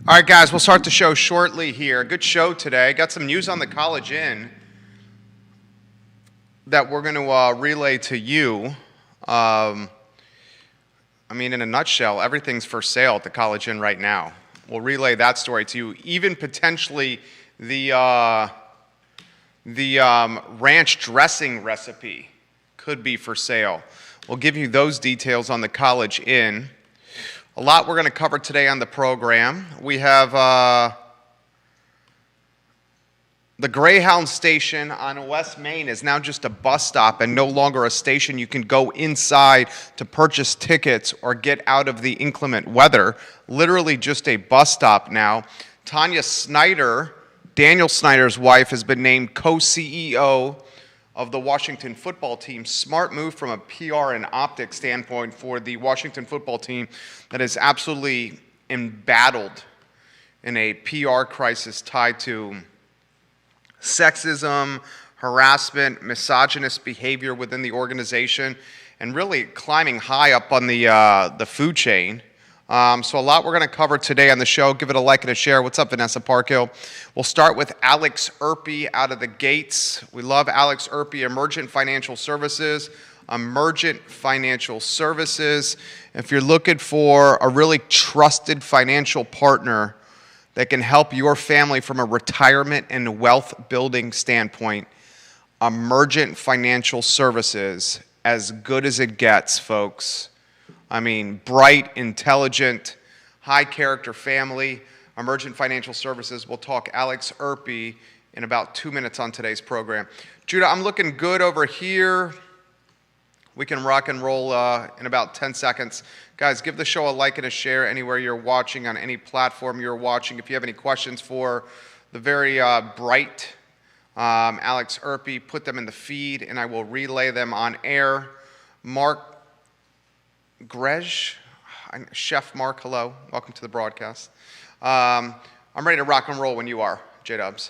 All right, guys, we'll start the show shortly here. Good show today. Got some news on the College Inn that we're going to relay to you. In a nutshell, everything's for sale at the College Inn right now. We'll relay that story to you. Even potentially the ranch dressing recipe could be for sale. We'll give you those details on the College Inn. A lot we're going to cover today on the program. We have the Greyhound Station on West Main is now just a bus stop and no longer a station you can go inside to purchase tickets or get out of the inclement weather. Literally just a bus stop now. Tanya Snyder, Daniel Snyder's wife, has been named co-CEO of the Washington football team. Smart move from a PR and optics standpoint for the Washington football team that is absolutely embattled in a PR crisis tied to sexism, harassment, misogynist behavior within the organization, and really climbing high up on the food chain. So a lot we're going to cover today on the show. Give it a like and a share. What's up, Vanessa Parkhill? We'll start with Alex Erpy out of the gates. We love Alex Erpy, Emergent Financial Services. Emergent Financial Services. If you're looking for a really trusted financial partner that can help your family from a retirement and wealth building standpoint, Emergent Financial Services, as good as it gets, folks. Bright, intelligent, high-character family. Emergent Financial Services. We'll talk Alex Erpy in about 2 minutes on today's program. Judah, I'm looking good over here. We can rock and roll in about 10 seconds. Guys, give the show a like and a share anywhere you're watching, on any platform you're watching. If you have any questions for the very bright Alex Erpy, put them in the feed, and I will relay them on air. Mark Grej, Chef Mark, hello. Welcome to the broadcast. I'm ready to rock and roll when you are, J-Dubs.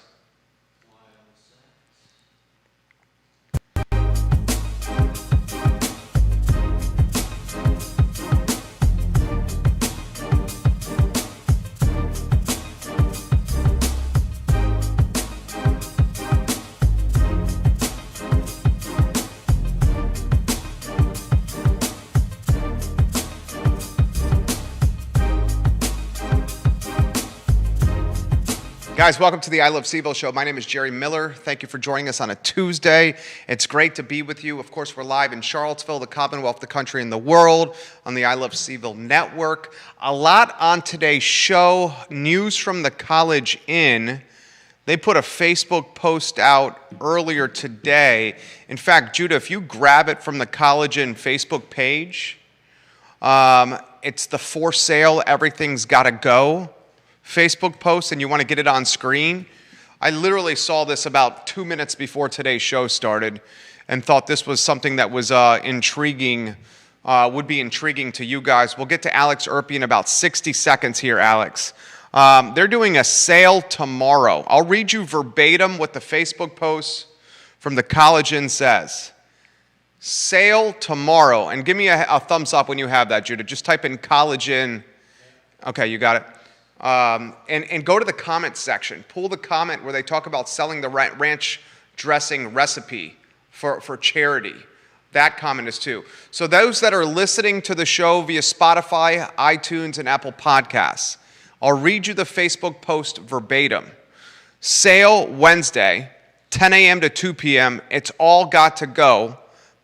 Guys, welcome to the I Love Seville show. My name is Jerry Miller. Thank you for joining us on a Tuesday. It's great to be with you. Of course, we're live in Charlottesville, the Commonwealth, the country, and the world on the I Love Seville network. A lot on today's show. News from the College Inn. They put a Facebook post out earlier today. In fact, Judah, if you grab it from the College Inn Facebook page, it's the for sale, everything's gotta go Facebook post, and you want to get it on screen. I literally saw this about 2 minutes before today's show started and thought this was something that was intriguing, would be intriguing to you guys. We'll get to Alex Erpy in about 60 seconds here, Alex. They're doing a sale tomorrow. I'll read you verbatim what the Facebook post from the College Inn says. Sale tomorrow. And give me a thumbs up when you have that, Judah. Just type in College Inn. Okay, you got it. And go to the comment section. Pull the comment where they talk about selling the ranch dressing recipe for charity. That comment is too. So those that are listening to the show via Spotify, iTunes, and Apple Podcasts, I'll read you the Facebook post verbatim. Sale Wednesday, 10 a.m. to 2 p.m. It's all got to go.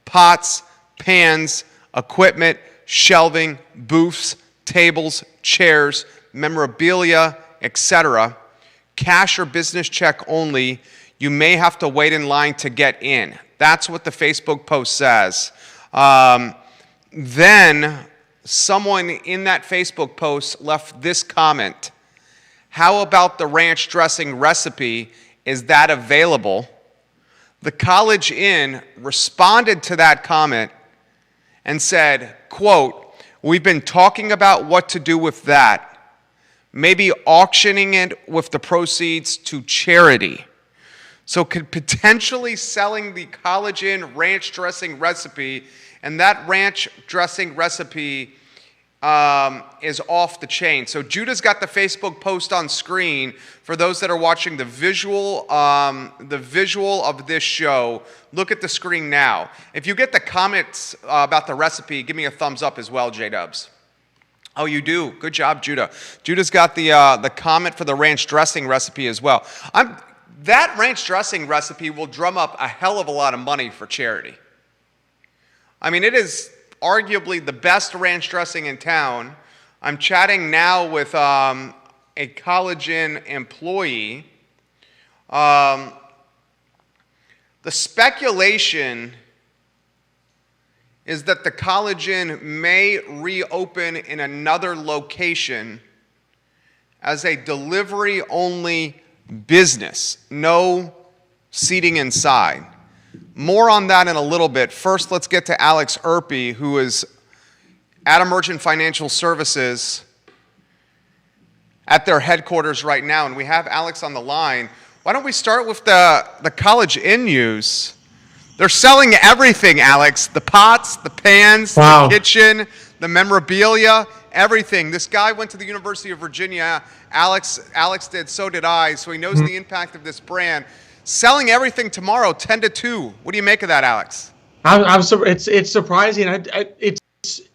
Pots, pans, equipment, shelving, booths, tables, chairs, memorabilia, etc. Cash or business check only. You may have to wait in line to get in. That's what the Facebook post says. Then someone in that Facebook post left this comment. How about the ranch dressing recipe? Is that available? The College Inn responded to that comment and said, quote, we've been talking about what to do with that. Maybe auctioning it with the proceeds to charity. So could potentially selling the College Inn ranch dressing recipe, and that ranch dressing recipe is off the chain. So Judah's got the Facebook post on screen for those that are watching the visual of this show. Look at the screen now. If you get the comments about the recipe, give me a thumbs up as well, J-Dubs. Oh, you do. Good job, Judah. Judah's got the comment for the ranch dressing recipe as well. That ranch dressing recipe will drum up a hell of a lot of money for charity. I mean, it is arguably the best ranch dressing in town. I'm chatting now with a College Inn employee. The speculation is that the College Inn may reopen in another location as a delivery-only business, no seating inside. More on that in a little bit. First, let's get to Alex Erpy, who is at Emergent Financial Services at their headquarters right now. And we have Alex on the line. Why don't we start with the College Inn news? They're selling everything, Alex. The pots, the pans, the kitchen, the memorabilia, everything. This guy went to the University of Virginia. Alex did, so did I. So he knows the impact of this brand. Selling everything tomorrow, 10 to 2. What do you make of that, Alex? It's surprising.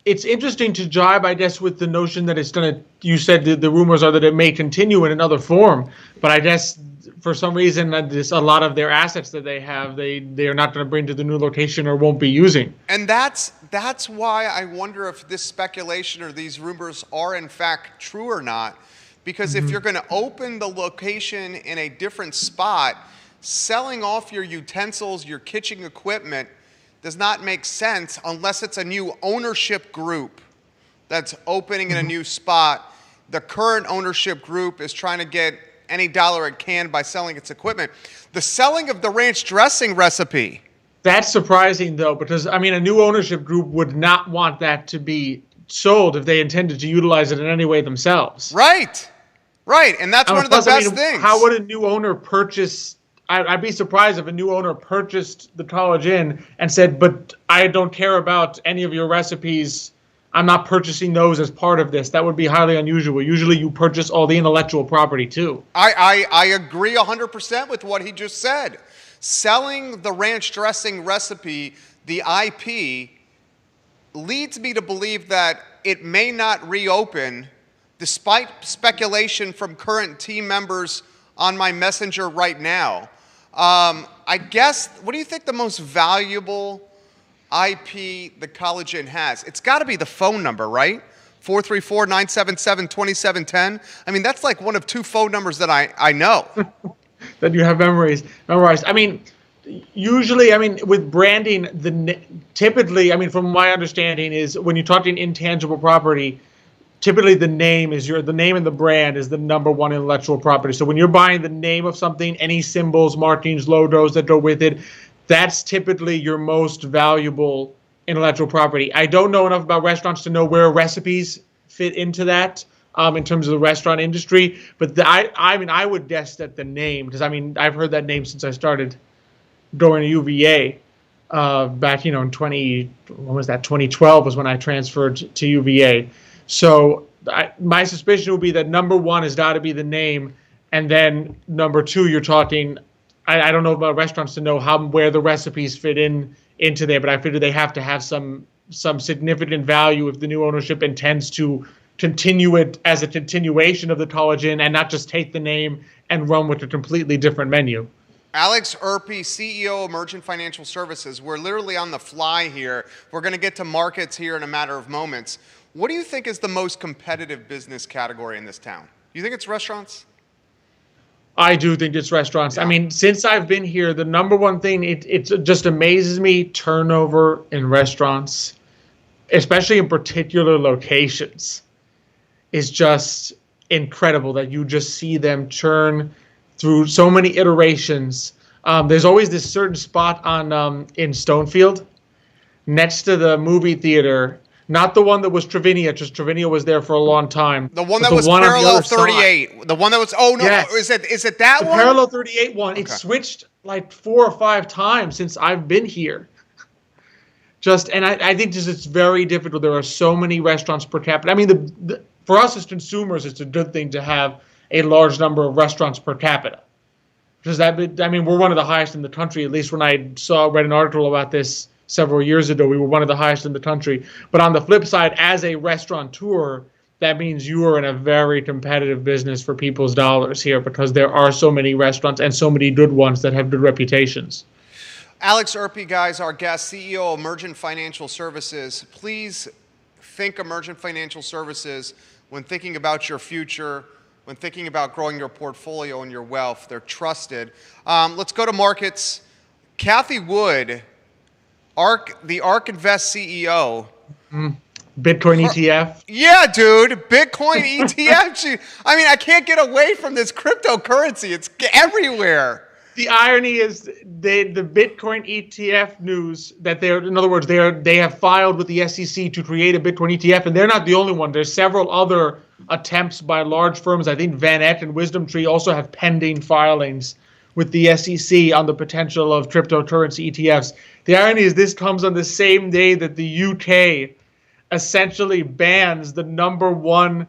It's interesting to jibe, I guess, with the notion that it's going to. You said the rumors are that it may continue in another form, but I guess for some reason a lot of their assets that they have, they are not going to bring to the new location or won't be using. And that's why I wonder if this speculation or these rumors are in fact true or not. Because if you're going to open the location in a different spot, selling off your utensils, your kitchen equipment does not make sense unless it's a new ownership group that's opening in a new spot. The current ownership group is trying to get any dollar it can by selling its equipment. The selling of the ranch dressing recipe. That's surprising, though, because, I mean, a new ownership group would not want that to be sold if they intended to utilize it in any way themselves. Right. And that's one of the best things. How would a new owner purchase? I'd be surprised if a new owner purchased the College Inn and said, but I don't care about any of your recipes. I'm not purchasing those as part of this. That would be highly unusual. Usually you purchase all the intellectual property too. I agree 100% with what he just said. Selling the ranch dressing recipe, the IP, leads me to believe that it may not reopen despite speculation from current team members on my messenger right now. I guess, what do you think the most valuable IP the College Inn has? It's got to be the phone number, right? 434-977-2710. I mean, that's like one of two phone numbers that I know. That you have memorized. I mean, usually, with branding, typically, from my understanding is when you're talking intangible property, typically the name and the brand is the number one intellectual property. So when you're buying the name of something, any symbols, markings, logos that go with it, that's typically your most valuable intellectual property. I don't know enough about restaurants to know where recipes fit into that in terms of the restaurant industry. But I would guess that the name, because I've heard that name since I started going to UVA back in 2012 was when I transferred to UVA. So my suspicion would be that number one has got to be the name, and then number two, you're talking. I don't know about restaurants to know where the recipes fit into there, but I figure they have to have some significant value if the new ownership intends to continue it as a continuation of the College Inn and not just take the name and run with a completely different menu. Alex Erpy, CEO, Emergent Financial Services. We're literally on the fly here. We're going to get to markets here in a matter of moments. What do you think is the most competitive business category in this town? Do you think it's restaurants? I do think it's restaurants. Yeah. Since I've been here, the number one thing, it just amazes me, turnover in restaurants, especially in particular locations, is just incredible that you just see them churn through so many iterations. There's always this certain spot on in Stonefield next to the movie theater. Not the one that was Trevinia, because Trevinia was there for a long time. The one that was Parallel 38. Side. The one that was, yes. Is it that the one? The Parallel 38 one. Okay. It switched like 4 or 5 times since I've been here. And I think this is very difficult. There are so many restaurants per capita. I mean, for us as consumers, it's a good thing to have a large number of restaurants per capita. Because I mean, we're one of the highest in the country. At least when I read an article about this several years ago, we were one of the highest in the country. But on the flip side, as a restaurateur, that means you are in a very competitive business for people's dollars here, because there are so many restaurants and so many good ones that have good reputations. Alex Erpy, guys, our guest, CEO of Emergent Financial Services. Please think Emergent Financial Services when thinking about your future, when thinking about growing your portfolio and your wealth. They're trusted. Let's go to markets. Kathy Wood, the ARK Invest CEO. Bitcoin ETF. Yeah, dude, Bitcoin ETF. I can't get away from this cryptocurrency. It's everywhere. The irony is the Bitcoin ETF news that they have filed with the SEC to create a Bitcoin ETF, and they're not the only one. There's several other attempts by large firms. I think Van Eck and WisdomTree also have pending filings with the SEC on the potential of cryptocurrency ETFs. The irony is this comes on the same day that the UK essentially bans the #1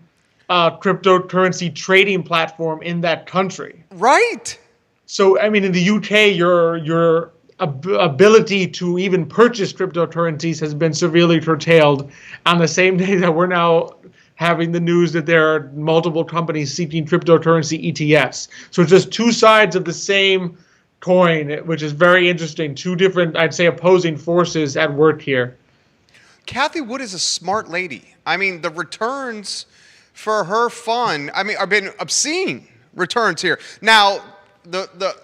cryptocurrency trading platform in that country. Right. So, I mean, in the UK, your ability to even purchase cryptocurrencies has been severely curtailed on the same day that we're now having the news that there are multiple companies seeking cryptocurrency ETFs. So it's just two sides of the same coin, which is very interesting. Two different, I'd say, opposing forces at work here. Kathy Wood is a smart lady. I mean, the returns for her fund, have been obscene returns here. Now,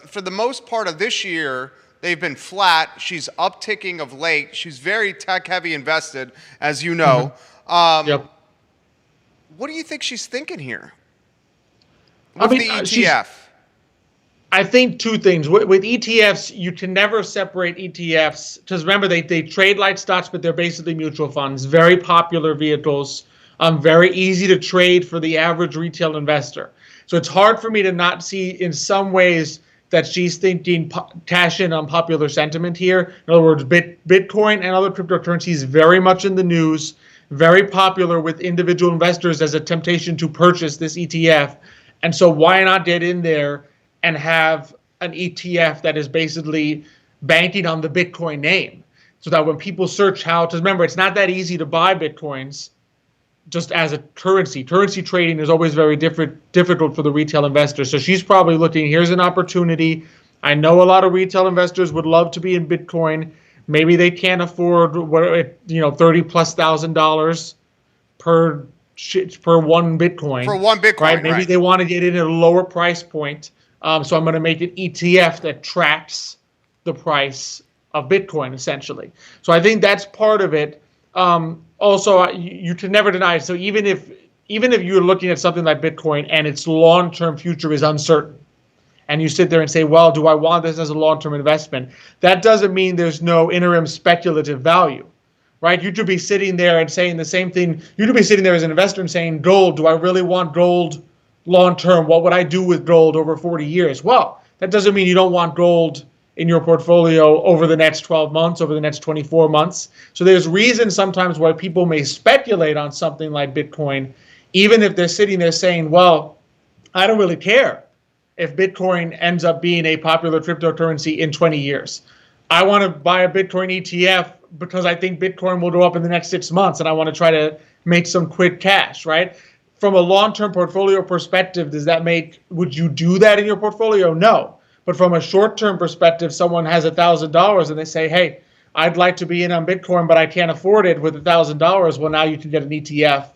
for the most part of this year, they've been flat. She's upticking of late. She's very tech-heavy invested, as you know. Yep. What do you think she's thinking here with the ETF? I think two things. With ETFs, you can never separate ETFs. Because remember, they trade like stocks, but they're basically mutual funds. Very popular vehicles. Very easy to trade for the average retail investor. So it's hard for me to not see in some ways that she's thinking cash in on popular sentiment here. In other words, Bitcoin and other cryptocurrencies very much in the news, very popular with individual investors as a temptation to purchase this ETF. And so why not get in there and have an ETF that is basically banking on the Bitcoin name, so that when people search because remember, it's not that easy to buy Bitcoins just as a currency. Currency trading is always very difficult for the retail investor. So she's probably looking, here's an opportunity. I know a lot of retail investors would love to be in Bitcoin. Maybe they can't afford $30,000+ per one Bitcoin. For one Bitcoin, right? Maybe they want to get in at a lower price point. So I'm going to make an ETF that tracks the price of Bitcoin, essentially. So I think that's part of it. Also, you can never deny it. So even if you're looking at something like Bitcoin and its long-term future is uncertain, and you sit there and say, well, do I want this as a long-term investment? That doesn't mean there's no interim speculative value, right? You could be sitting there and saying the same thing. You could be sitting there as an investor and saying, gold, do I really want gold long-term? What would I do with gold over 40 years? Well, that doesn't mean you don't want gold in your portfolio over the next 12 months, over the next 24 months. So there's reasons sometimes why people may speculate on something like Bitcoin, even if they're sitting there saying, well, I don't really care if Bitcoin ends up being a popular cryptocurrency in 20 years. I want to buy a Bitcoin ETF because I think Bitcoin will go up in the next 6 months and I want to try to make some quick cash, right? From a long-term portfolio perspective, would you do that in your portfolio? No. But from a short-term perspective, someone has $1,000 and they say, hey, I'd like to be in on Bitcoin, but I can't afford it with $1,000. Well, now you can get an ETF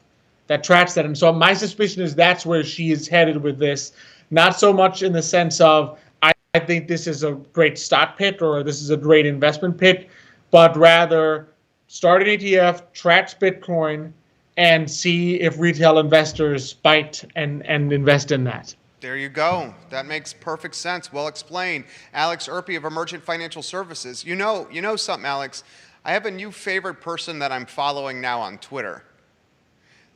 that tracks that. And so my suspicion is that's where she is headed with this. Not so much in the sense of, I think this is a great stock pick or this is a great investment pick, but rather start an ETF, tracks Bitcoin, and see if retail investors bite and invest in that. There you go. That makes perfect sense. Well explained. Alex Erpy of Emergent Financial Services. You know something, Alex? I have a new favorite person that I'm following now on Twitter.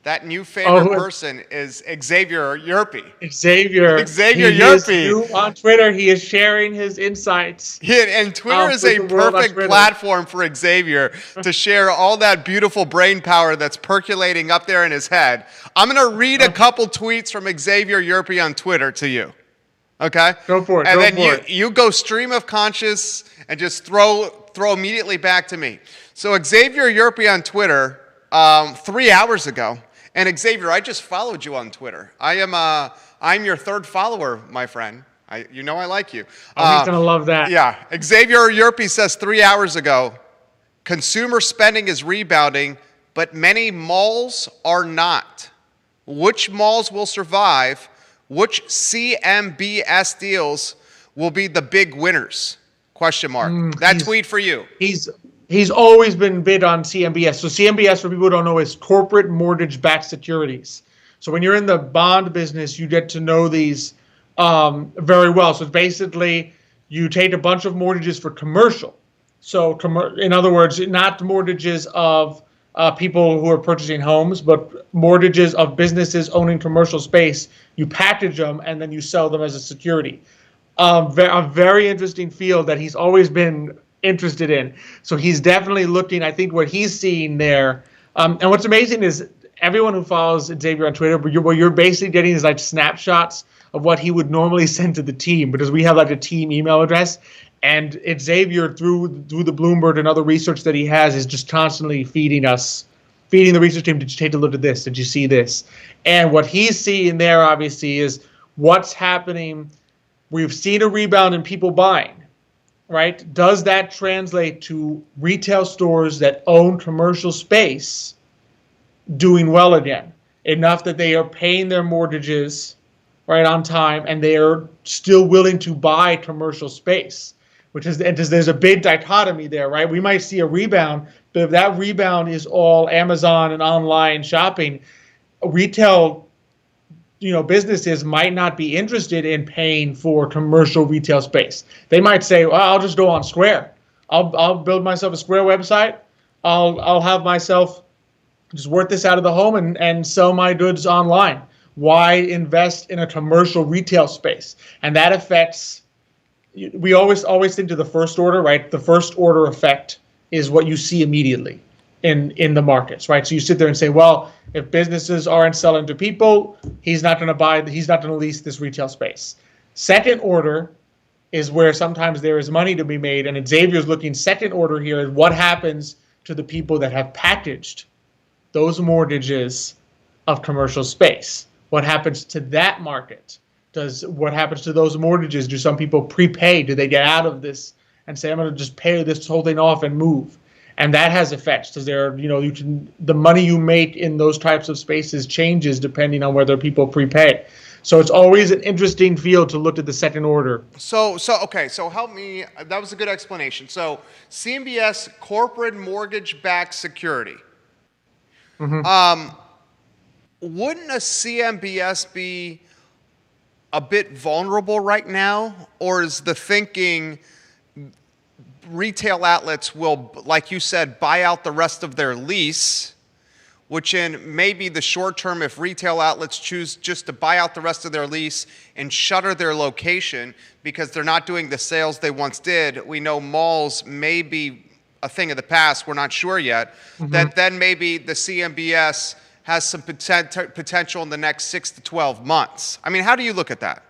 That new favorite Oh, person is Xavier Yerpy. Xavier. Xavier He is Yerpy. new on Twitter. He is sharing his insights. And Twitter is with a the world on perfect Twitter. platform for Xavier to share all that beautiful brain power that's percolating up there in his head. I'm going to read a couple tweets from Xavier Yerpy on Twitter to you. Okay? Go for it. And go then for it. you go stream of conscious and just throw immediately back to me. So Xavier Yerpy on Twitter 3 hours ago. And Xavier, I just followed you on Twitter. I'm your third follower, my friend. I like you. Oh, he's gonna love that. Yeah. Xavier Yerpy says 3 hours ago, consumer spending is rebounding, but many malls are not. Which malls will survive? Which CMBS deals will be the big winners? Question mark. That tweet for you. He's always been bid on CMBS. So CMBS, for people who don't know, is corporate mortgage-backed securities. So when you're in the bond business, you get to know these very well. So it's basically you take a bunch of mortgages for commercial. So in other words, not mortgages of people who are purchasing homes, but mortgages of businesses owning commercial space. You package them and then you sell them as a security. A very interesting field that he's always been interested in. So he's definitely looking, I think what he's seeing there. And what's amazing is everyone who follows Xavier on Twitter, what you're basically getting is like snapshots of what he would normally send to the team, because we have like a team email address. And Xavier, through the Bloomberg and other research that he has, is just constantly feeding the research team. Did you take a look at this? Did you see this? And what he's seeing there, obviously, is what's happening. We've seen a rebound in people buying, right? Does that translate to retail stores that own commercial space doing well again? Enough that they are paying their mortgages right on time and they are still willing to buy commercial space, there's a big dichotomy there, right? We might see a rebound, but if that rebound is all Amazon and online shopping, retail businesses might not be interested in paying for commercial retail space. They might say, well, I'll just go on Square. I'll build myself a Square website. I'll have myself just work this out of the home and sell my goods online. Why invest in a commercial retail space? And that affects, we always think to the first order, right? The first order effect is what you see immediately in the markets, right? So you sit there and say, well, if businesses aren't selling to people, he's not going to lease this retail space. Second order is where sometimes there is money to be made, and Xavier's looking second order here is what happens to the people that have packaged those mortgages of commercial space. What happens to that market? What happens to those mortgages? Do some people prepay? Do they get out of this and say, I'm going to just pay this whole thing off and move? And that has effects, because the money you make in those types of spaces changes depending on whether people prepay. So it's always an interesting field to look at the second order. So help me. That was a good explanation. So CMBS, corporate mortgage-backed security. Mm-hmm. Wouldn't a CMBS be a bit vulnerable right now, or is the thinking retail outlets will, like you said, buy out the rest of their lease, which in maybe the short term, if retail outlets choose just to buy out the rest of their lease and shutter their location because they're not doing the sales they once did, we know malls may be a thing of the past, we're not sure yet, that then maybe the CMBS has some potential in the next 6 to 12 months. I mean, how do you look at that?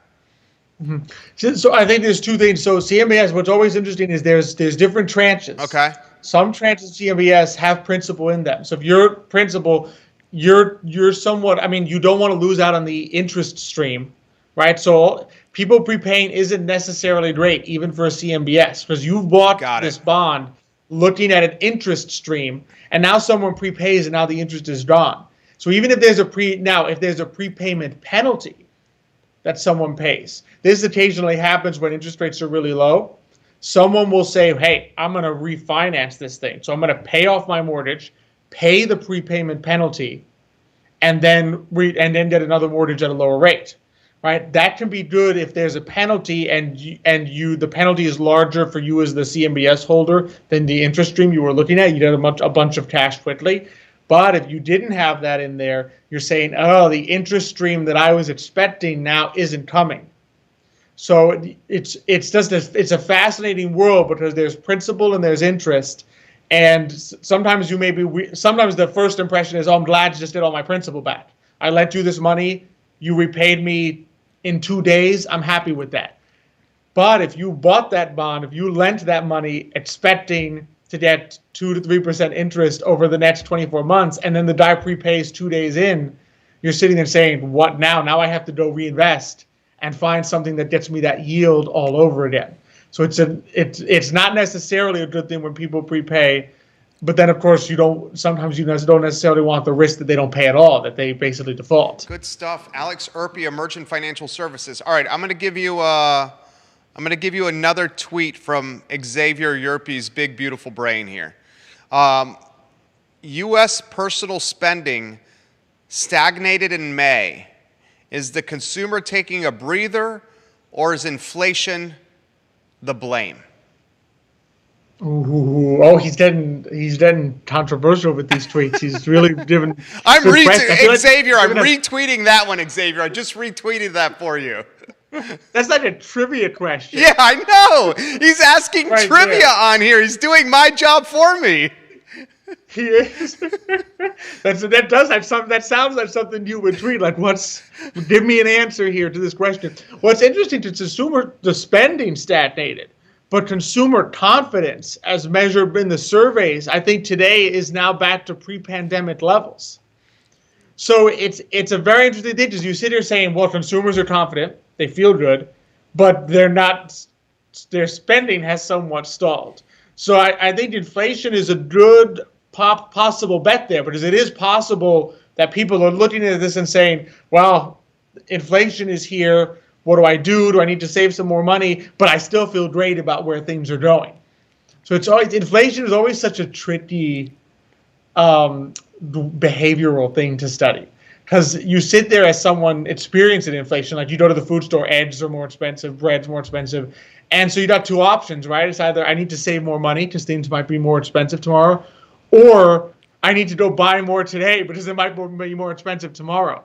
So I think there's two things. So CMBS, what's always interesting is there's different tranches. Okay. Some tranches of CMBS have principal in them. So if you're principal, you're somewhat, you don't want to lose out on the interest stream, right? So people prepaying isn't necessarily great, even for a CMBS, because you've bought this bond looking at an interest stream, and now someone prepays and now the interest is gone. So even if there's a prepayment penalty that someone pays, this occasionally happens when interest rates are really low. Someone will say, hey, I'm going to refinance this thing. So I'm going to pay off my mortgage, pay the prepayment penalty, and then get another mortgage at a lower rate. Right? That can be good if there's a penalty and the penalty is larger for you as the CMBS holder than the interest stream you were looking at. You get a bunch of cash quickly. But if you didn't have that in there, you're saying, oh, the interest stream that I was expecting now isn't coming. So it's a fascinating world because there's principal and there's interest. And sometimes sometimes the first impression is, oh, I'm glad you just did all my principal back. I lent you this money, you repaid me in 2 days, I'm happy with that. But if you bought that bond, if you lent that money expecting to get 2 to 3% interest over the next 24 months, and then the guy prepays 2 days in, you're sitting there saying, what now? Now I have to go reinvest and find something that gets me that yield all over again. So it's not necessarily a good thing when people prepay, but then of course sometimes you don't necessarily want the risk that they don't pay at all, that they basically default. Good stuff. Alex Erpy, Emergent Financial Services. All right, I'm going to give you another tweet from Xavier Yerpy's big, beautiful brain here. U.S. personal spending stagnated in May. Is the consumer taking a breather, or is inflation the blame? Ooh, oh, he's getting controversial with these tweets. He's really given. Xavier, I'm retweeting that one, Xavier. I just retweeted that for you. That's like a trivia question. Yeah, I know. He's asking trivia on here. He's doing my job for me. He is. That sounds like something you would tweet. Like, give me an answer here to this question. What's interesting to consumer, the spending stagnated, but consumer confidence, as measured in the surveys, I think today is now back to pre-pandemic levels. So it's a very interesting thing, because you sit here saying, well, consumers are confident, they feel good, but they're not. Their spending has somewhat stalled. So I think inflation is a good possible bet there, because it is possible that people are looking at this and saying, well, inflation is here. What do I do? Do I need to save some more money? But I still feel great about where things are going. So inflation is always such a tricky behavioral thing to study, because you sit there as someone experiencing inflation, like you go to the food store, eggs are more expensive, bread's more expensive. And so you got two options, right? It's either I need to save more money because things might be more expensive tomorrow, or I need to go buy more today because it might be more expensive tomorrow.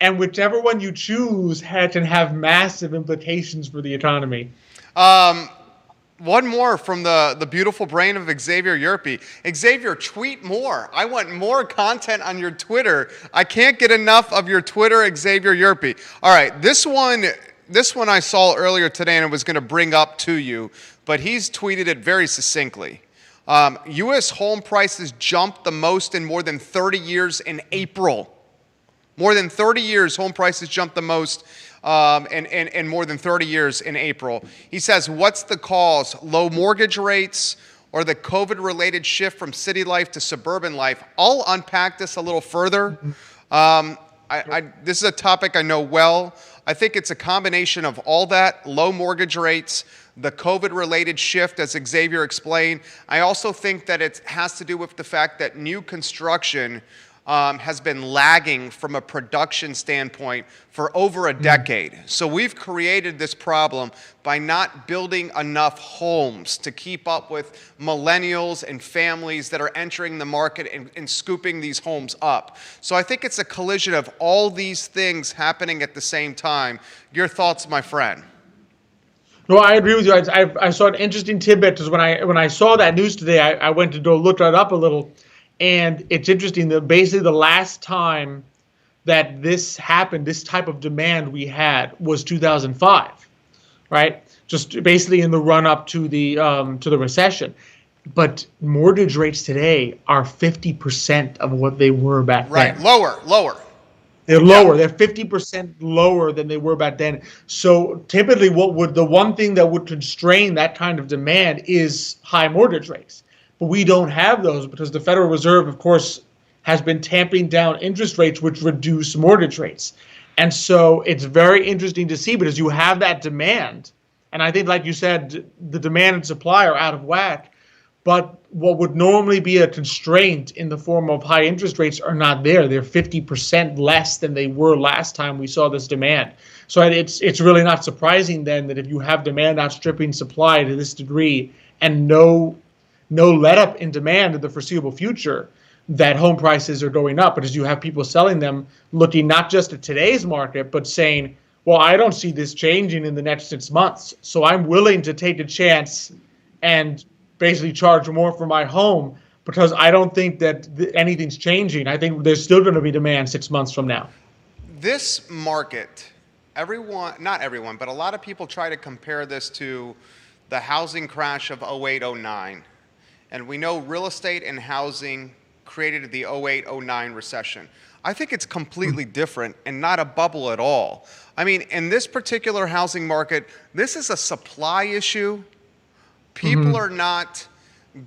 And whichever one you choose can have massive implications for the economy. One more from the beautiful brain of Xavier Yerpy. Xavier, tweet more. I want more content on your Twitter. I can't get enough of your Twitter, Xavier Yerpy. All right, this one I saw earlier today and I was going to bring up to you, but he's tweeted it very succinctly. U.S. home prices jumped the most in more than 30 years in April. More than 30 years, home prices jumped the most in more than 30 years in April. He says, what's the cause? Low mortgage rates or the COVID-related shift from city life to suburban life? I'll unpack this a little further. This is a topic I know well. I think it's a combination of all that, low mortgage rates, the COVID-related shift, as Xavier explained. I also think that it has to do with the fact that new construction has been lagging from a production standpoint for over a decade. So we've created this problem by not building enough homes to keep up with millennials and families that are entering the market and scooping these homes up. So I think it's a collision of all these things happening at the same time. Your thoughts, my friend? No, I agree with you. I saw an interesting tidbit, because when I saw that news today, I went to go look that up a little. And it's interesting that basically the last time that this happened, this type of demand we had, was 2005, right? Just basically in the run up to the recession. But mortgage rates today are 50% of what they were back then. Right, lower. They're lower. They're 50% lower than they were back then. So typically, the one thing that would constrain that kind of demand is high mortgage rates. But we don't have those because the Federal Reserve, of course, has been tamping down interest rates, which reduce mortgage rates. And so it's very interesting to see, because you have that demand. And I think, like you said, the demand and supply are out of whack. But what would normally be a constraint in the form of high interest rates are not there. They're 50% less than they were last time we saw this demand. So it's really not surprising then that if you have demand outstripping supply to this degree and no let up in demand in the foreseeable future, that home prices are going up, because you have people selling them looking not just at today's market, but saying, well, I don't see this changing in the next 6 months, so I'm willing to take a chance and basically charge more for my home because I don't think that anything's changing. I think there's still going to be demand 6 months from now. This market, not everyone, but a lot of people try to compare this to the housing crash of 08, 09. And we know real estate and housing created the 08, 09 recession. I think it's completely different and not a bubble at all. I mean, in this particular housing market, this is a supply issue. People are not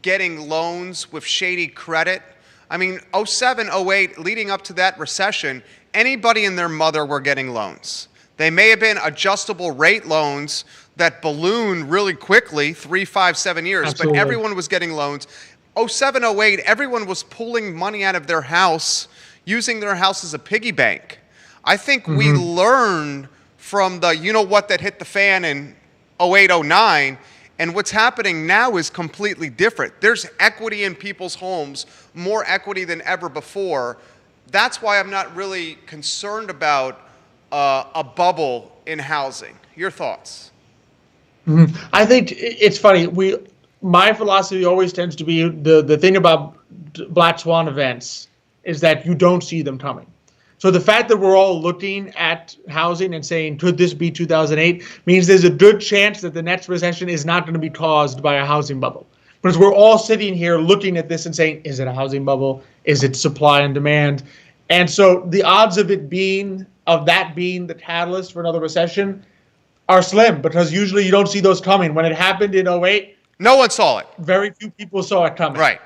getting loans with shady credit. I mean, 07, 08, leading up to that recession, anybody and their mother were getting loans. They may have been adjustable rate loans that ballooned really quickly, 3, 5, 7 years, Absolutely. but everyone was getting loans. 07, 08, everyone was pulling money out of their house, using their house as a piggy bank. I think we learned from the you-know-what that hit the fan in 08, 09, and what's happening now is completely different. There's equity in people's homes, more equity than ever before. That's why I'm not really concerned about a bubble in housing. Your thoughts? I think it's funny. My philosophy always tends to be the thing about black swan events is that you don't see them coming. So the fact that we're all looking at housing and saying, could this be 2008, means there's a good chance that the next recession is not going to be caused by a housing bubble. Because we're all sitting here looking at this and saying, is it a housing bubble? Is it supply and demand? And so the odds of that being the catalyst for another recession are slim, because usually you don't see those coming. When it happened in 08, no one saw it. Very few people saw it coming. Right.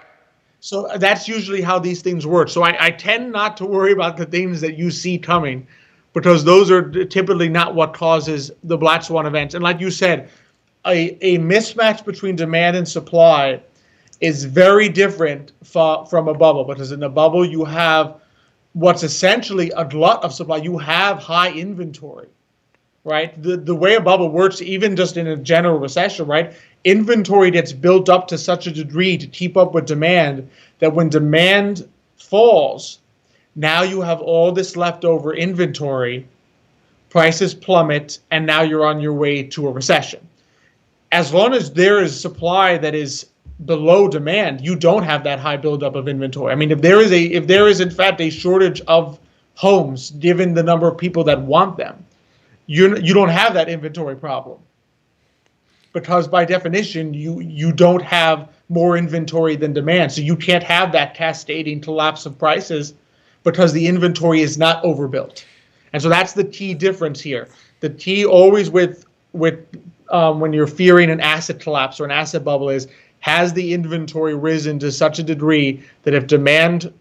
So that's usually how these things work. So I tend not to worry about the things that you see coming, because those are typically not what causes the black swan events. And like you said, a mismatch between demand and supply is very different from a bubble, because in a bubble you have what's essentially a glut of supply. You have high inventory, right? The way a bubble works, even just in a general recession, right? Inventory gets built up to such a degree to keep up with demand that when demand falls, now you have all this leftover inventory, prices plummet, and now you're on your way to a recession. As long as there is supply that is below demand, you don't have that high buildup of inventory. I mean, if there is in fact a shortage of homes, given the number of people that want them, you don't have that inventory problem. Because by definition, you don't have more inventory than demand. So you can't have that cascading collapse of prices because the inventory is not overbuilt. And so that's the key difference here. The key always with when you're fearing an asset collapse or an asset bubble is, has the inventory risen to such a degree that if demand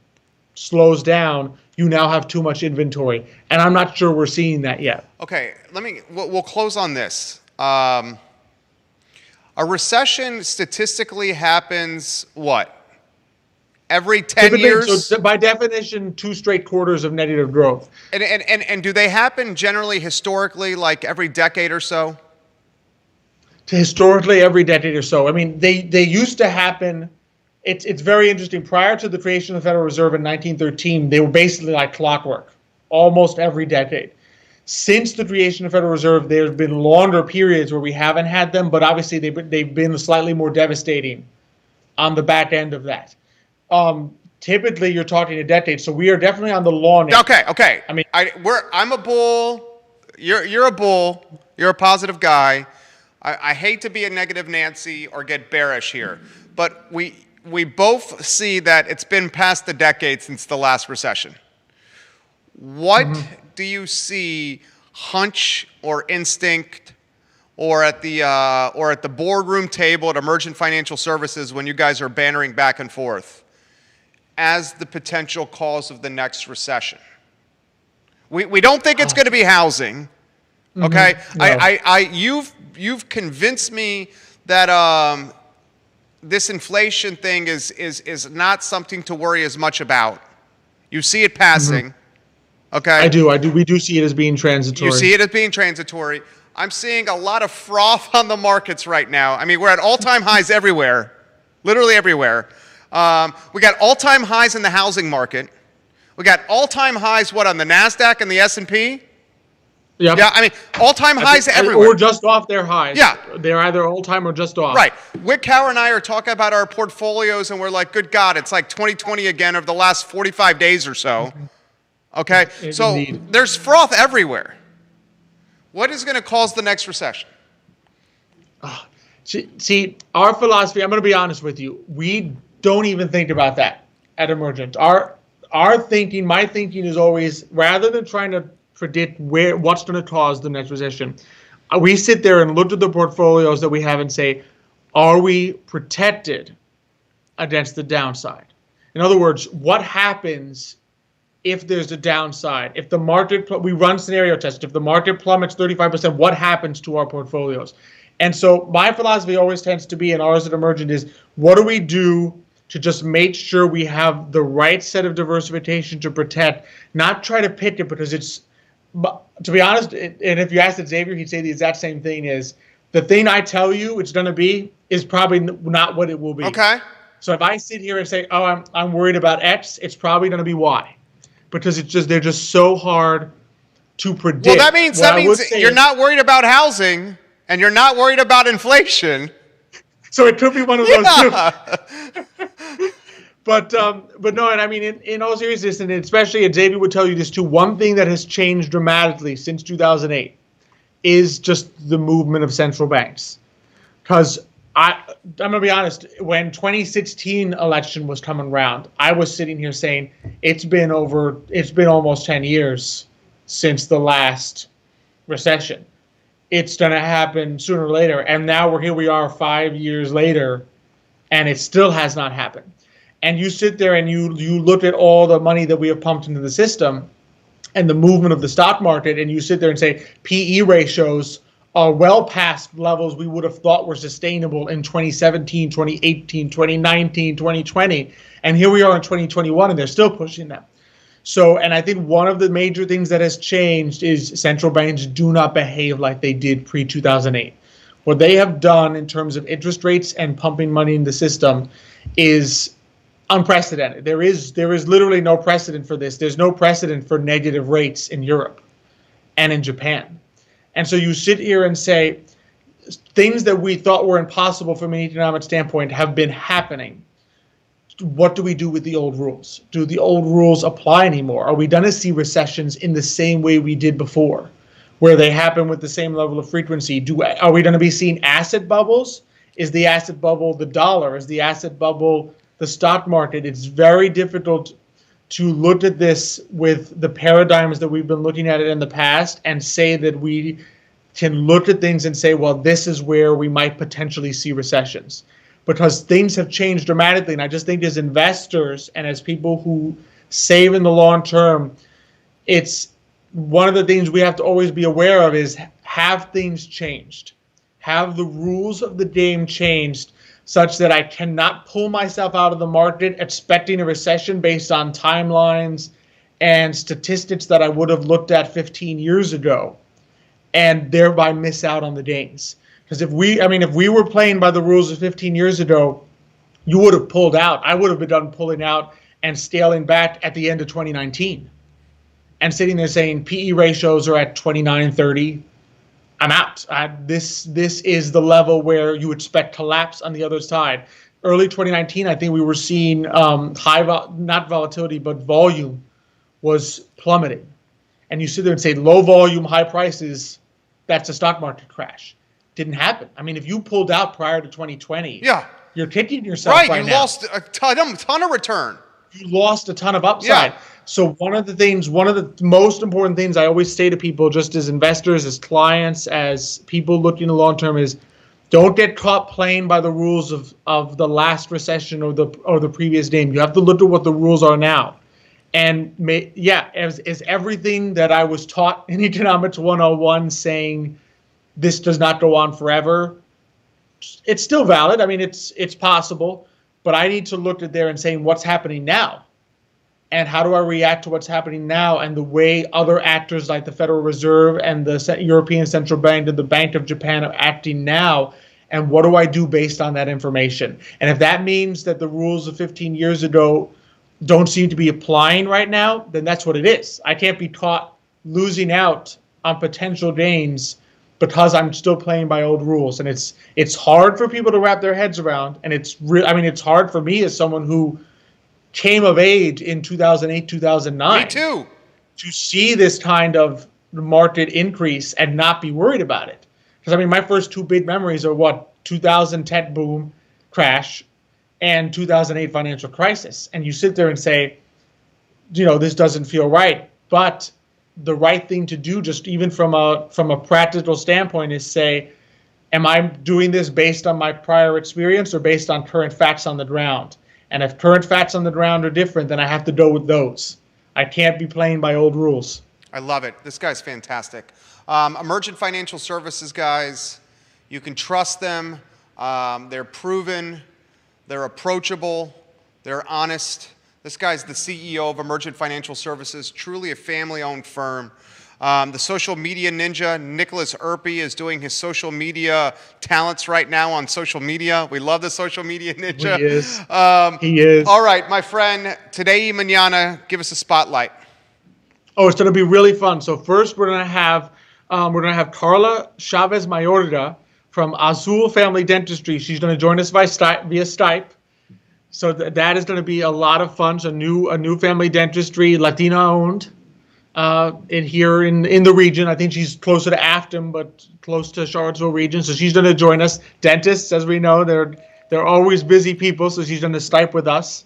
slows down, you now have too much inventory? And I'm not sure we're seeing that yet. Okay, we'll close on this. A recession statistically happens, what? Every 10 years? So by definition, 2 straight quarters of negative growth. And do they happen generally historically like every decade or so? Historically, every decade or so. I mean, they used to happen. It's very interesting. Prior to the creation of the Federal Reserve in 1913, they were basically like clockwork, almost every decade. Since the creation of the Federal Reserve, there's been longer periods where we haven't had them, but obviously they've been slightly more devastating on the back end of that. Typically, you're talking a decade, so we are definitely on the long end. Okay. I mean, I'm a bull. You're a bull. You're a positive guy. I hate to be a negative Nancy or get bearish here, but we both see that it's been past the decade since the last recession. What do you see, hunch or instinct, or at the boardroom table at Emergent Financial Services when you guys are bantering back and forth, as the potential cause of the next recession? We don't think it's going to be housing, okay? No. You've convinced me that this inflation thing is not something to worry as much about. You see it passing. Okay. I do. We do see it as being transitory. You see it as being transitory. I'm seeing a lot of froth on the markets right now. I mean, we're at all-time highs everywhere, literally everywhere. We got all-time highs in the housing market. We got all-time highs, on the NASDAQ and the S&P? Yep. Yeah, I mean, all-time highs everywhere. Or just off their highs. Yeah. They're either all-time or just off. Right. Wick, Cower, and I are talking about our portfolios, and we're like, good God, it's like 2020 again over the last 45 days or so. Okay? So Indeed. there's froth everywhere. What is going to cause the next recession? See, our philosophy, I'm going to be honest with you, we don't even think about that at Emergent. My thinking is always, rather than trying to predict what's going to cause the next recession, we sit there and look at the portfolios that we have and say, are we protected against the downside? In other words, what happens if there's a downside? If the market, we run scenario tests, if the market plummets 35%, what happens to our portfolios? And so my philosophy always tends to be, and ours at Emergent, is what do we do to just make sure we have the right set of diversification to protect, not try to pick it, because it's, to be honest, and if you asked Xavier, he'd say the exact same thing, is the thing I tell you it's going to be is probably not what it will be. Okay. So if I sit here and say, oh, I'm worried about X, it's probably going to be Y, because they're just so hard to predict. Well, that means you're not worried about housing and you're not worried about inflation. So it could be one of those two. But no, and I mean, in all seriousness, and especially, and Xavier would tell you this too, one thing that has changed dramatically since 2008 is just the movement of central banks. Because I'm going to be honest, when 2016 election was coming around, I was sitting here saying it's been almost 10 years since the last recession. It's going to happen sooner or later. And now here we are 5 years later, and it still has not happened. And you sit there and you look at all the money that we have pumped into the system and the movement of the stock market, and you sit there and say PE ratios are well past levels we would have thought were sustainable in 2017, 2018, 2019, 2020. And here we are in 2021, and they're still pushing them. So, and I think one of the major things that has changed is central banks do not behave like they did pre-2008. What they have done in terms of interest rates and pumping money in the system is unprecedented. There is literally no precedent for this. There's no precedent for negative rates in Europe and in Japan. And so you sit here and say things that we thought were impossible from an economic standpoint have been happening. What do we do with the old rules? Do the old rules apply anymore? Are we going to see recessions in the same way we did before, where they happen with the same level of frequency? Are we going to be seeing asset bubbles? Is the asset bubble the dollar? Is the asset bubble the stock market? It's very difficult to look at this with the paradigms that we've been looking at it in the past and say that we can look at things and say, well, this is where we might potentially see recessions. Because things have changed dramatically. And I just think as investors and as people who save in the long term, it's one of the things we have to always be aware of is, have things changed? Have the rules of the game changed such that I cannot pull myself out of the market expecting a recession based on timelines and statistics that I would have looked at 15 years ago and thereby miss out on the gains? Because if we were playing by the rules of 15 years ago, you would have pulled out. I would have been done pulling out and scaling back at the end of 2019 and sitting there saying PE ratios are at 29, 30. I'm out. This is the level where you expect collapse on the other side. Early 2019, I think we were seeing not volatility, but volume was plummeting. And you sit there and say low volume, high prices, that's a stock market crash. Didn't happen. I mean, if you pulled out prior to 2020, you're kicking yourself right now. Right, you lost a ton of return. You lost a ton of upside. Yeah. So one of the most important things I always say to people, just as investors, as clients, as people looking long term, is don't get caught playing by the rules of the last recession or the previous game. You have to look at what the rules are now. And as everything that I was taught in Economics 101 saying this does not go on forever, it's still valid. I mean, it's possible, but I need to look at there and saying what's happening now. And how do I react to what's happening now and the way other actors like the Federal Reserve and the European Central Bank and the Bank of Japan are acting now? and what do I do based on that information? And if that means that the rules of 15 years ago don't seem to be applying right now, then that's what it is. I can't be caught losing out on potential gains because I'm still playing by old rules. And it's hard for people to wrap their heads around. And it's hard for me as someone who came of age in 2008, 2009. Me too. To see this kind of market increase and not be worried about it. Because I mean, my first two big memories are what 2010 boom crash and 2008 financial crisis. And you sit there and say, this doesn't feel right. But the right thing to do, just even from a practical standpoint, is say, am I doing this based on my prior experience or based on current facts on the ground? And if current facts on the ground are different, then I have to go with those. I can't be playing by old rules. I love it. This guy's fantastic. Emergent financial services guys, you can trust them. They're proven. They're approachable. They're honest. This guy's the CEO of Emergent Financial Services, truly a family-owned firm. The social media ninja, Nicholas Erpy, is doing his social media talents right now on social media. We love the social media ninja. He is. He is. All right, my friend, today y mañana, give us a spotlight. Oh, it's going to be really fun. So first, we're going to have Carla Chavez Mayorga from Azul Family Dentistry. She's going to join us via Skype. So that is going to be a lot of fun. So a new family dentistry, Latina owned, here in the region. I think she's closer to Afton, but close to Charlottesville region. So she's going to join us. Dentists, as we know, they're always busy people. So she's going to Skype with us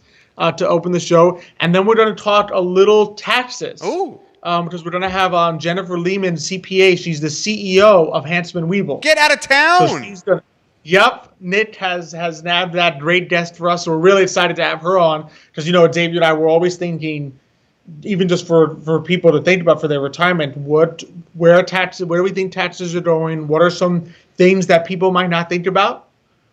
to open the show, and then we're going to talk a little taxes. Ooh. Because we're going to have Jennifer Lehman, CPA. She's the CEO of Hansman Weevil. Get out of town. So she's gonna, yep, Nick has nabbed that great guest for us. So we're really excited to have her on because, Xavier and I were always thinking, even just for people to think about for their retirement, where do we think taxes are going? What are some things that people might not think about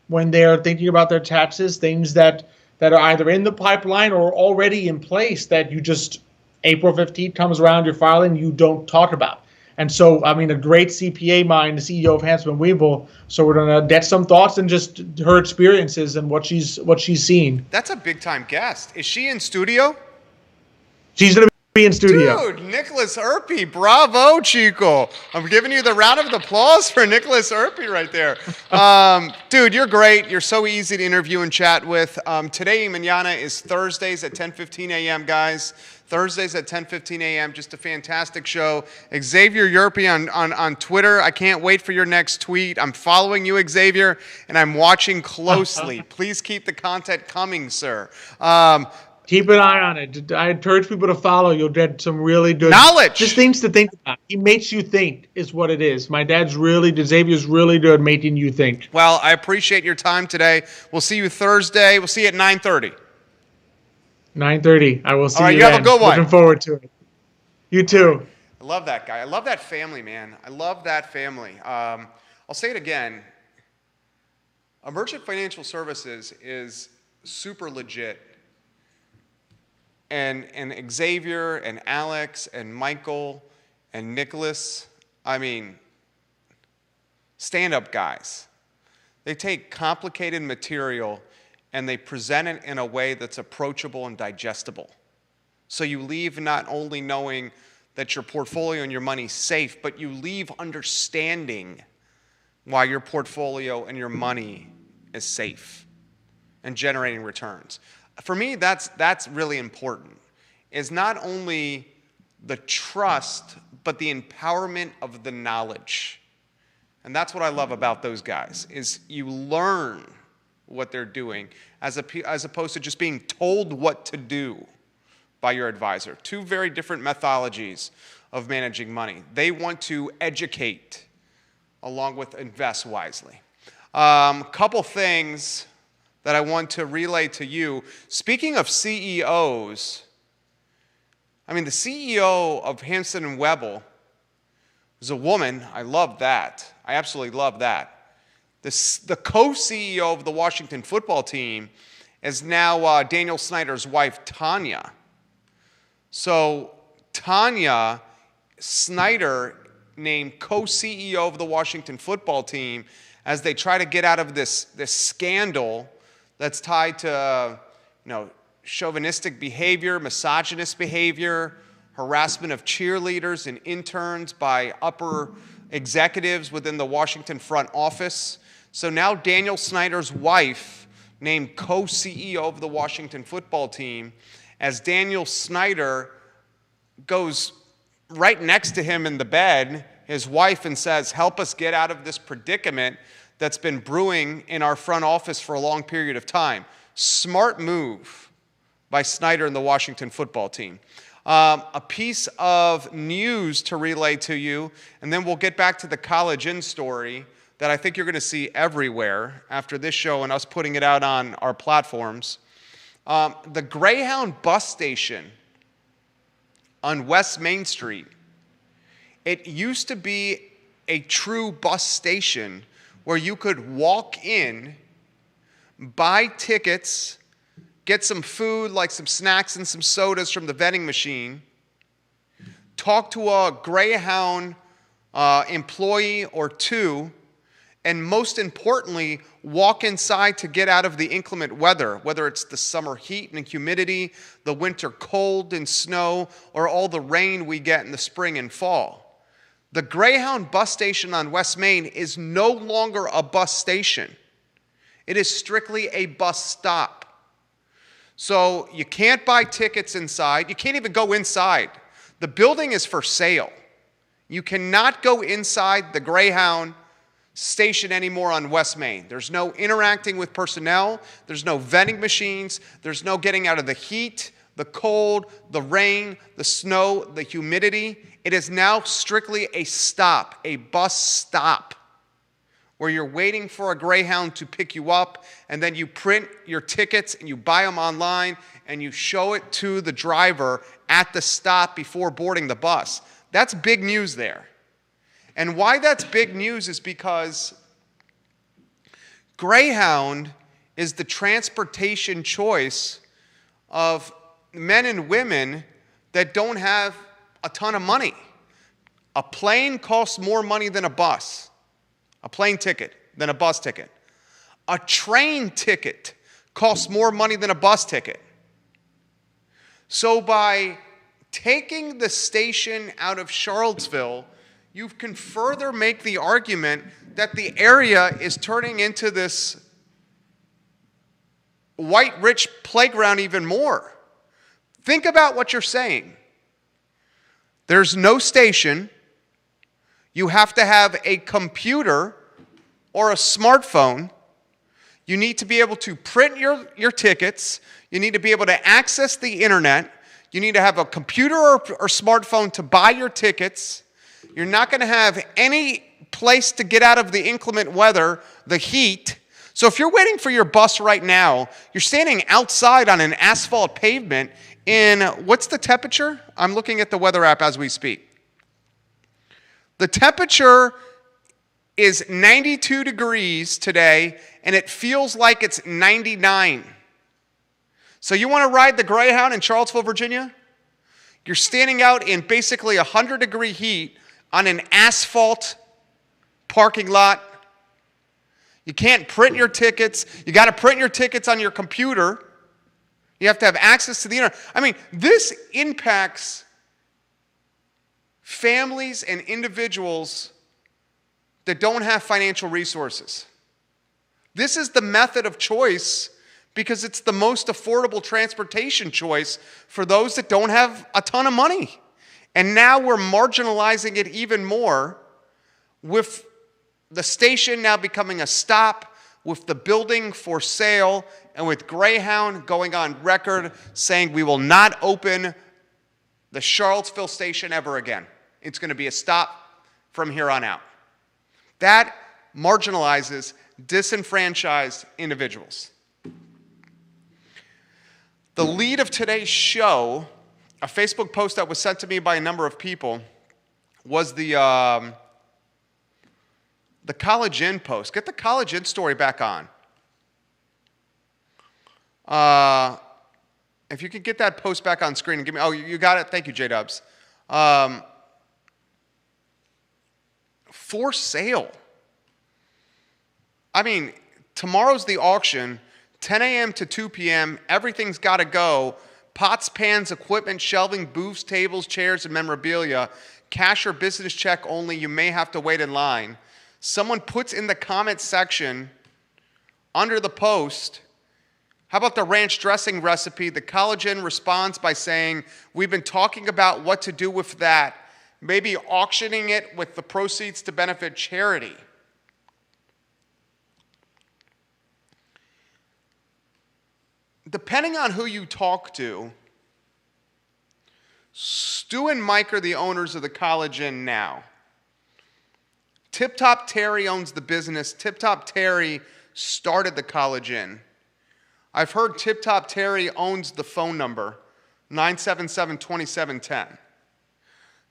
when they're thinking about their taxes? Things that are either in the pipeline or already in place that you just, April 15th comes around, you're filing, you don't talk about. And so, a great CPA mind, the CEO of Hansman Weevil. So we're going to get some thoughts and just her experiences and what she's seen. That's a big time guest. Is she in studio? She's going to be in studio. Dude, Nicholas Erpy, bravo, Chico. I'm giving you the round of applause for Nicholas Erpy right there. Dude, you're great. You're so easy to interview and chat with. Today, mañana is Thursdays at 10:15 a.m., guys. Thursdays at 10:15 a.m. Just a fantastic show. Xavier Yerpy on Twitter. I can't wait for your next tweet. I'm following you, Xavier, and I'm watching closely. Please keep the content coming, sir. Keep an eye on it. I encourage people to follow. You'll get some really good knowledge. Just things to think about. He makes you think is what it is. My Xavier's really good at making you think. Well, I appreciate your time today. We'll see you Thursday. We'll see you at 9:30. 9:30. I will see All right, you you then. have a good one. Looking forward to it. You too. I love that guy. I love that family, man. I love that family. I'll say it again. Emergent Financial Services is super legit. And Xavier and Alex and Michael and Nicholas, stand-up guys. They take complicated material and they present it in a way that's approachable and digestible. So you leave not only knowing that your portfolio and your money's safe, but you leave understanding why your portfolio and your money is safe and generating returns. For me, that's really important, is not only the trust, but the empowerment of the knowledge. And that's what I love about those guys, is you learn what they're doing as opposed to just being told what to do by your advisor. Two very different methodologies of managing money. They want to educate along with invest wisely. Couple things that I want to relay to you. Speaking of CEOs, the CEO of Hansman Weevil is a woman. I love that. I absolutely love that. The co-CEO of the Washington football team is now Daniel Snyder's wife, Tanya. So Tanya Snyder named co-CEO of the Washington football team as they try to get out of this scandal that's tied to, chauvinistic behavior, misogynist behavior, harassment of cheerleaders and interns by upper executives within the Washington front office. So now Daniel Snyder's wife, named co-CEO of the Washington football team, as Daniel Snyder goes right next to him in the bed, his wife, and says, help us get out of this predicament that's been brewing in our front office for a long period of time. Smart move by Snyder and the Washington football team. A piece of news to relay to you, and then we'll get back to the College Inn story that I think you're going to see everywhere after this show and us putting it out on our platforms. The Greyhound Bus Station on West Main Street. It used to be a true bus station where you could walk in, buy tickets, get some food like some snacks and some sodas from the vending machine, talk to a Greyhound employee or two, and most importantly, walk inside to get out of the inclement weather, whether it's the summer heat and humidity, the winter cold and snow, or all the rain we get in the spring and fall. The Greyhound Bus Station on West Main is no longer a bus station. It is strictly a bus stop. So you can't buy tickets inside. You can't even go inside. The building is for sale. You cannot go inside the Greyhound station anymore on West Main. There's no interacting with personnel. There's no vending machines. There's no getting out of the heat, the cold, the rain, the snow, the humidity. It is now strictly a stop, a bus stop, where you're waiting for a Greyhound to pick you up, and then you print your tickets and you buy them online and you show it to the driver at the stop before boarding the bus. That's big news there. And why that's big news is because Greyhound is the transportation choice of men and women that don't have a ton of money. A plane costs more money than a bus. A plane ticket than a bus ticket. A train ticket costs more money than a bus ticket. So by taking the station out of Charlottesville, you can further make the argument that the area is turning into this white rich playground even more. Think about what you're saying. There's no station. You have to have a computer or a smartphone. You need to be able to print your tickets. You need to be able to access the internet. You need to have a computer or smartphone to buy your tickets. You're not going to have any place to get out of the inclement weather, the heat. So if you're waiting for your bus right now, you're standing outside on an asphalt pavement in, what's the temperature? I'm looking at the weather app as we speak. The temperature is 92 degrees today, and it feels like it's 99. So you want to ride the Greyhound in Charlottesville, Virginia? You're standing out in basically 100-degree heat on an asphalt parking lot. You can't print your tickets. You got to print your tickets on your computer. You have to have access to the internet. I mean, this impacts families and individuals that don't have financial resources. This is the method of choice because it's the most affordable transportation choice for those that don't have a ton of money. And now we're marginalizing it even more with the station now becoming a stop, with the building for sale, and with Greyhound going on record saying we will not open the Charlottesville station ever again. It's going to be a stop from here on out. That marginalizes disenfranchised individuals. The lead of today's show, a Facebook post that was sent to me by a number of people, was the College Inn post. Get the College Inn story back on. If you could get that post back on screen and give me, oh, you got it? Thank you, J-Dubs. For sale. I mean, tomorrow's the auction, 10 a.m. to 2 p.m. Everything's got to go. Pots, pans, equipment, shelving, booths, tables, chairs, and memorabilia. Cash or business check only. You may have to wait in line. Someone puts in the comment section under the post, how about the ranch dressing recipe? The College Inn responds by saying, we've been talking about what to do with that. Maybe auctioning it with the proceeds to benefit charity. Depending on who you talk to, Stu and Mike are the owners of the College Inn now. Tip Top Terry owns the business. Tip Top Terry started the College Inn. I've heard Tip Top Terry owns the phone number, 977-2710.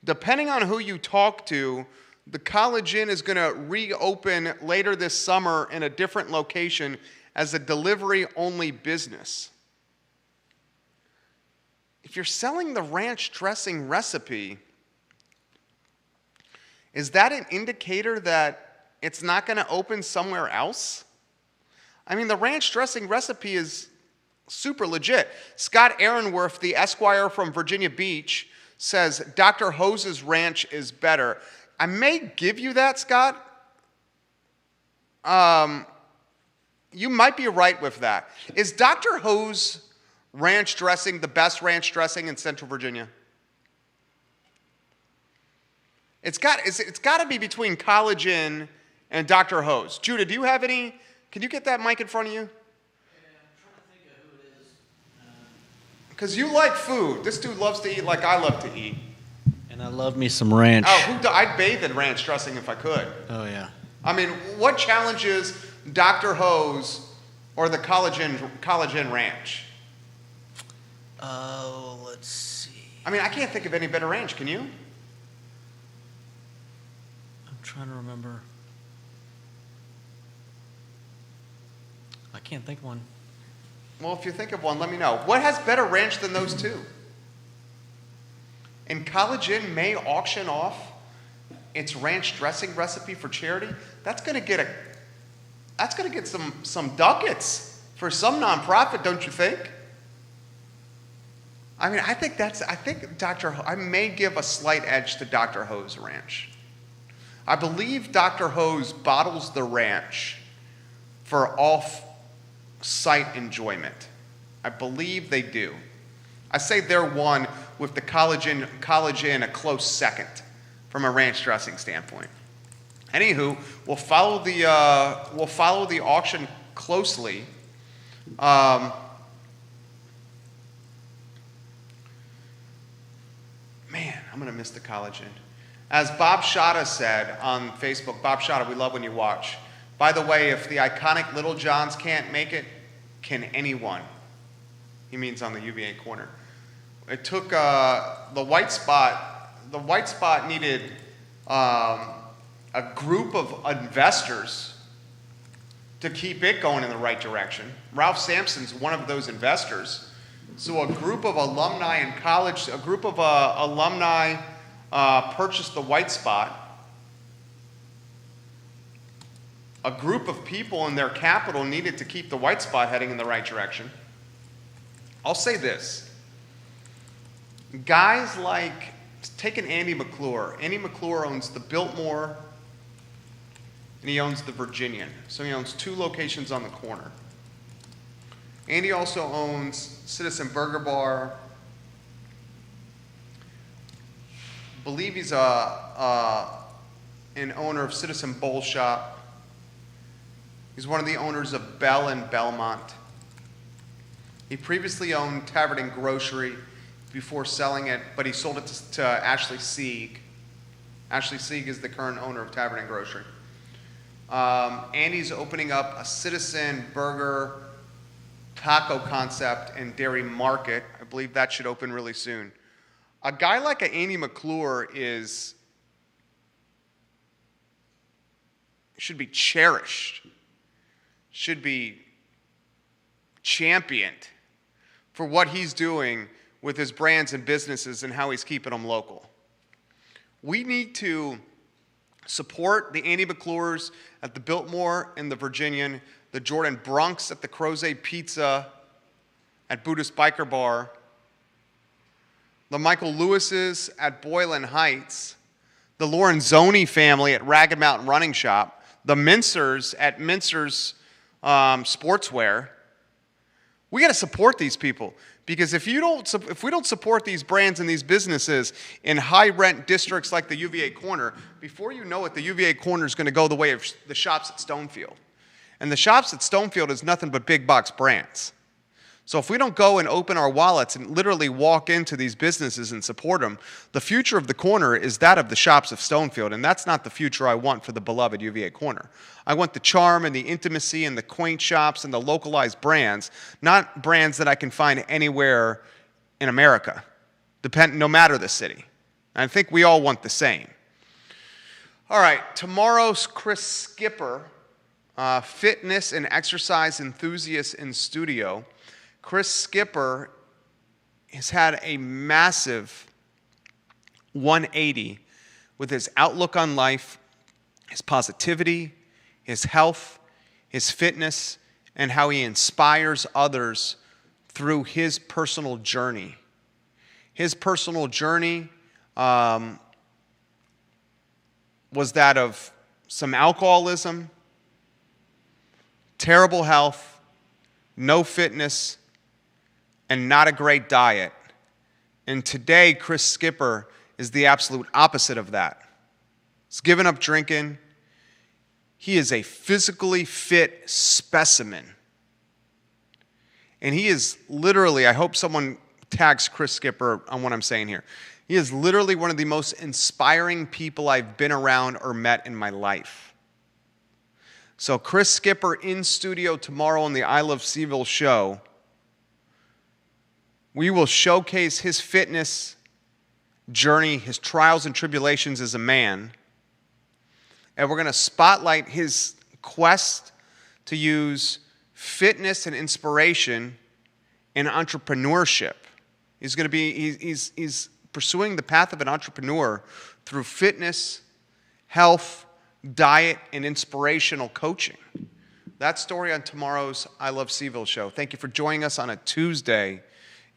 Depending on who you talk to, the College Inn is going to reopen later this summer in a different location as a delivery-only business. If you're selling the ranch dressing recipe, is that an indicator that it's not going to open somewhere else? I mean, the ranch dressing recipe is super legit. Scott Aaronworth, the Esquire from Virginia Beach, says Dr. Hose's ranch is better. I may give you that, Scott. You might be right with that. Is Dr. Hose ranch dressing the best ranch dressing in Central Virginia? It's got to be between College Inn and Dr. Hose. Judah, do you have any? Can you get that mic in front of you? Yeah, I'm trying to think of who it is. Because you like food. This dude loves to eat like I love to eat. And I love me some ranch. Oh, I'd bathe in ranch dressing if I could. Oh, yeah. I mean, what challenges Dr. Hose or the College Inn ranch? Oh, let's see. I mean, I can't think of any better ranch. Can you? I'm trying to remember. I can't think of one. Well, if you think of one, let me know. What has better ranch than those two? And College Inn may auction off its ranch dressing recipe for charity. That's going to get some ducats for some nonprofit, don't you think? I mean, I think I may give a slight edge to Dr. Hose Ranch. I believe Dr. Hose bottles the ranch for off-site enjoyment. I believe they do. I say they're one with the College Inn a close second from a ranch dressing standpoint. Anywho, we'll follow the auction closely. Man, I'm gonna miss the College Inn. As Bob Shada said on Facebook, Bob Shada, we love when you watch. By the way, if the iconic Little Johns can't make it, can anyone? He means on the UVA corner. It took the White Spot. The White Spot needed a group of investors to keep it going in the right direction. Ralph Sampson's one of those investors. So a group of alumni in college, purchased the White Spot. A group of people in their capital needed to keep the White Spot heading in the right direction. I'll say this. Guys like, take an Andy McClure. Andy McClure owns the Biltmore and he owns the Virginian. So he owns two locations on the corner. Andy also owns Citizen Burger Bar. I believe he's an owner of Citizen Bowl Shop. He's one of the owners of Bell in Belmont. He previously owned Tavern and Grocery before selling it, but he sold it to Ashley Sieg. Ashley Sieg is the current owner of Tavern and Grocery. Andy's opening up a Citizen Burger taco concept in Dairy Market. I believe that should open really soon. A guy like a Andy McClure should be cherished, should be championed for what he's doing with his brands and businesses and how he's keeping them local. We need to Support the Andy McClures at the Biltmore and the Virginian, the Jordan Brunks at the Crozet Pizza at Buddhist Biker Bar, the Michael Lewises at Boylan Heights, the Lorenzoni family at Ragged Mountain Running Shop, the Mincers at Mincers Sportswear. We got to support these people, because if we don't support these brands and these businesses in high rent districts like the UVA Corner, before you know it, the UVA Corner is going to go the way of the shops at Stonefield. And the shops at Stonefield is nothing but big box brands. So if we don't go and open our wallets and literally walk into these businesses and support them, the future of the corner is that of the shops of Stonefield, and that's not the future I want for the beloved UVA Corner. I want the charm and the intimacy and the quaint shops and the localized brands, not brands that I can find anywhere in America, no matter the city. And I think we all want the same. All right, tomorrow's Chris Skipper, fitness and exercise enthusiast in studio. Chris Skipper has had a massive 180 with his outlook on life, his positivity, his health, his fitness, and how he inspires others through his personal journey. His personal journey was that of some alcoholism, terrible health, no fitness, and not a great diet. And today, Chris Skipper is the absolute opposite of that. He's given up drinking. He is a physically fit specimen. And he is literally, I hope someone tags Chris Skipper on what I'm saying here. He is literally one of the most inspiring people I've been around or met in my life. So Chris Skipper in studio tomorrow on the I Love Seville show. We will showcase his fitness journey, his trials and tribulations as a man. And we're going to spotlight his quest to use fitness and inspiration in entrepreneurship. He's pursuing the path of an entrepreneur through fitness, health, diet, and inspirational coaching. That story on tomorrow's I Love Seville show. Thank you for joining us on a Tuesday.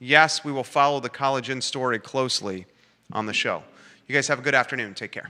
Yes, we will follow the College Inn story closely on the show. You guys have a good afternoon. Take care.